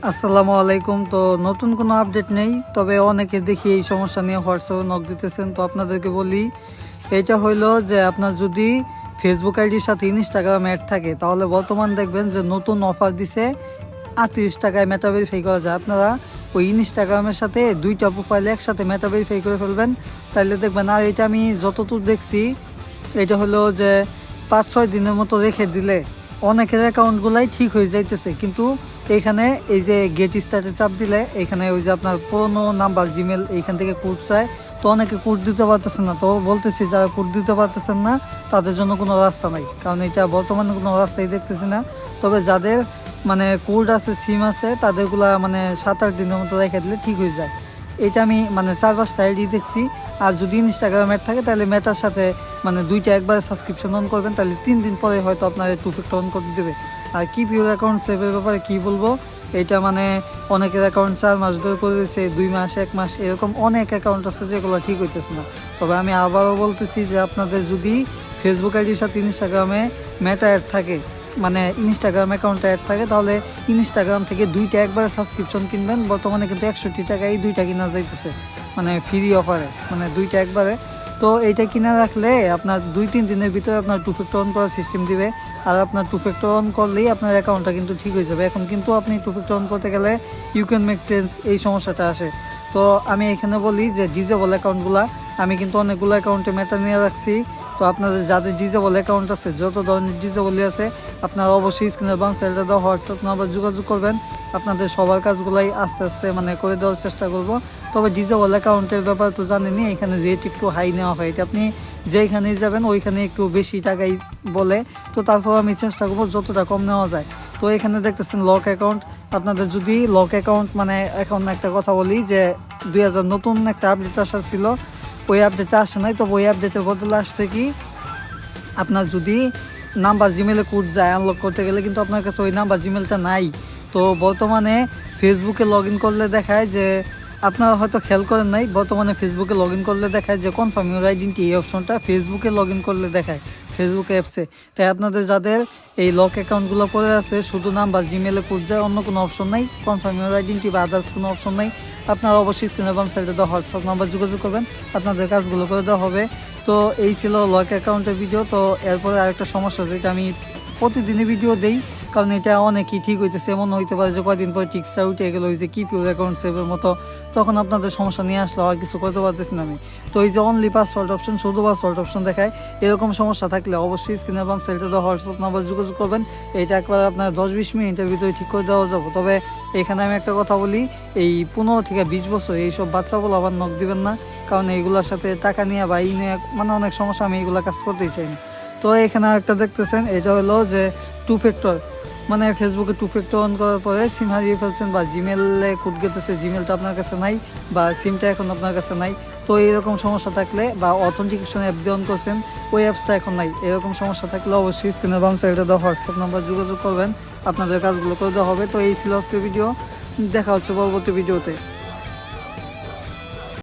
আসসালামু আলাইকুম। তো নতুন কোনো আপডেট নেই, তবে অনেকে দেখি এই সমস্যা নিয়ে হোয়াটসঅ্যাপে নক দিতেছেন। তো আপনাদেরকে বলি, এটা হইলো যে আপনার যদি ফেসবুক আইডির সাথে ইনস্টাগ্রাম অ্যাড থাকে, তাহলে বর্তমান দেখবেন যে নতুন অফার দিছে 38 টাকায় মেটা ভেরিফাই করা যায়। আপনারা ওই ইনস্টাগ্রামের সাথে দুইটা প্রোফাইলে একসাথে মেটা ভেরিফাই করে ফেলবেন, তাহলে দেখবেন। আর এটা আমি যতদূর দেখছি, এটা হলো যে 5-6 দিনের মতো রেখে দিলে অনেকের অ্যাকাউন্টগুলাই ঠিক হয়ে যাইতেছে। কিন্তু এইখানে এই যে গেট স্টার্টে চাপ দিলে এখানে ওই যে আপনার পুরোনো নাম্বার জিমেল এইখান থেকে কোড চায়। তো অনেকে কোড দিতে পারতেছেন না। তো বলতেছি, যারা কোড দিতে পারতেছেন না তাদের জন্য কোনো রাস্তা নাই, কারণ এটা বর্তমানে কোনো রাস্তাই দেখতেছি না। তবে যাদের মানে কোড আছে, সিম আছে, তাদেরগুলা মানে 7-8 দিনের মতো রেখে দিলে ঠিক হয়ে যায়। এটা আমি মানে 4-5টা আইডি দেখছি। আর যদি ইনস্টাগ্রাম অ্যাড থাকে, তাহলে মেটার সাথে মানে দুইটা একবারে সাবস্ক্রিপশন অন করবেন, তাহলে 3 দিন পরে হয়তো আপনার টু ফ্যাক্টর অন করে দেবে। আর কিপ ইউর অ্যাকাউন্ট সেভের ব্যাপারে কী বলবো, এটা মানে অনেকের অ্যাকাউন্ট 4 মাস ধরে করে দিয়েছে, 2 মাস, 1 মাস, এরকম অনেক অ্যাকাউন্ট আছে যেগুলো ঠিক হইতেছে না। তবে আমি আবারও বলতেছি যে আপনাদের যদি ফেসবুক আইডির সাথে ইনস্টাগ্রামে মেটা অ্যাড থাকে, মানে ইনস্টাগ্রাম অ্যাকাউন্টে অ্যাড থাকে, তাহলে ইনস্টাগ্রাম থেকে দুইটা একবারে সাবস্ক্রিপশন কিনবেন। বর্তমানে কিন্তু 61 টাকায় দুইটা কিনা যাইতেছে, মানে ফ্রি অফারে, মানে দুইটা একবারে। তো এইটা কিনে রাখলে আপনার 2-3 দিনের ভিতরে আপনার টু ফ্যাক্টর অন করার সিস্টেম দিবে। আর আপনার টু ফ্যাক্টর অন করলেই আপনার অ্যাকাউন্টটা কিন্তু ঠিক হয়ে যাবে। এখন কিন্তু আপনি টু ফ্যাক্টর অন করতে গেলে ইউ ক্যান মেক চেঞ্জ, এই সমস্যাটা আসে। তো আমি এখানে বলি যে ডিজেবল অ্যাকাউন্টগুলো, আমি কিন্তু অনেকগুলো অ্যাকাউন্টে মেটা নিয়ে রাখছি। তো আপনাদের যাদের ডিজেবল অ্যাকাউন্ট আছে, যত ধরনের ডিজেবলই আছে, আপনারা অবশ্যই স্ক্রিনের বাম সাইডে দেওয়া হোয়াটসঅ্যাপ নাম্বার যোগাযোগ করবেন। আপনাদের সবার কাজগুলাই আস্তে আস্তে মানে করে দেওয়ার চেষ্টা করব। তবে ডিজেবল অ্যাকাউন্টের ব্যাপার তো জানেনই, এখানে রেট একটু হাই নেওয়া হয়। এটা আপনি যেইখানেই যাবেন ওইখানে একটু বেশি টাকাই বলে। তো তারপর আমি চেষ্টা করবো যতটা কম নেওয়া যায়। তো এখানে দেখতেছেন লক অ্যাকাউন্ট। আপনাদের যদি লক অ্যাকাউন্ট মানে এখন একটা কথা বলি যে 2000 নতুন একটা আপডেট আসার ছিল, ওই আপডেটে আসে নাই। তবে ওই আপডেটের বদলে আসছে কি, আপনার যদি নাম্বার জিমেলে কোড যায় আনলক করতে গেলে, কিন্তু আপনার কাছে ওই নাম্বার জিমেলটা নাই। তো বর্তমানে ফেসবুকে লগ ইন করলে দেখায় যে, আপনারা হয়তো খেয়াল করেন নাই, বর্তমানে ফেসবুকে লগ ইন করলে দেখায় যে কনফার্ম ইউর আইডেন্টি, এই অপশনটা ফেসবুকে লগ ইন করলে দেখায়, ফেসবুক অ্যাপসে। তাই আপনাদের যাদের এই লক অ্যাকাউন্টগুলো পড়ে আছে, শুধু নাম্বার জিমেলে কোড যায়, অন্য কোনো অপশন নাই, কনফার্ম ইউর আইডেন্টি বা আদার্স কোনো অপশন নাই। আপনারা অবশ্যই স্ক্রিনের বাম সাইডে দেওয়া হোয়াটসঅ্যাপ নাম্বার যোগাযোগ করবেন, আপনাদের কাজগুলো করে দেওয়া হবে। তো এই ছিল লক অ্যাকাউন্টের ভিডিও। তো এরপরে আরেকটা সমস্যা, যেটা আমি প্রতিদিনই ভিডিও দেই, কারণ এটা অনেকই ঠিক হইতেছে। এমন হইতে পারে যে কয়দিন পরে টিক্সটা উঠে গেলো, ওই যে কিপ ইউর অ্যাকাউন্ট সেভের মতো, তখন আপনাদের সমস্যা নিয়ে আসলে আর কিছু করতে পারতেছি না আমি। তো এই যে অনলি পাসওয়ার্ড অপশন, শুধু পাসওয়ার্ড অপশন দেখায়, এরকম সমস্যা থাকলে অবশ্যই স্ক্রিনের বাম সাইডে দেওয়া হোয়াটসঅ্যাপ নাম্বার যোগাযোগ করবেন। এটা একবার আপনার 10-20 মিনিটের ভিতরে ঠিক করে দেওয়া যাবো। তবে এখানে আমি একটা কথা বলি, এই 15 থেকে 20 বছর এইসব বাচ্চাগুলো আবার নক দিবেন না, কারণ এইগুলোর সাথে টাকা নিয়ে বা এই নিয়ে মানে অনেক সমস্যা, আমি এইগুলো কাজ করতেই চাই না। তো এখানে একটা দেখতেছেন, এটা হলো যে টু ফ্যাক্টর, মানে ফেসবুকে টু ফ্যাক্টর অন করার পরে সিম হারিয়ে ফেলছেন বা জিমেলে কোড গেতেছে, জিমেলটা আপনার কাছে নাই বা সিমটা এখন আপনার কাছে নাই। তো এইরকম সমস্যা থাকলে, বা অথেন্টিকেশন অ্যাপ দিয়ে অন করছেন, ওই অ্যাপসটা এখন নাই, এরকম সমস্যা থাকলে অবশ্যই স্ক্রিনের বাম সাইডে দেওয়া হোয়াটসঅ্যাপ নাম্বার যোগাযোগ করবেন, আপনাদের কাজগুলো করে দেওয়া হবে। তো এই ছিল আজকের ভিডিও, দেখা হচ্ছে পরবর্তী ভিডিওতে।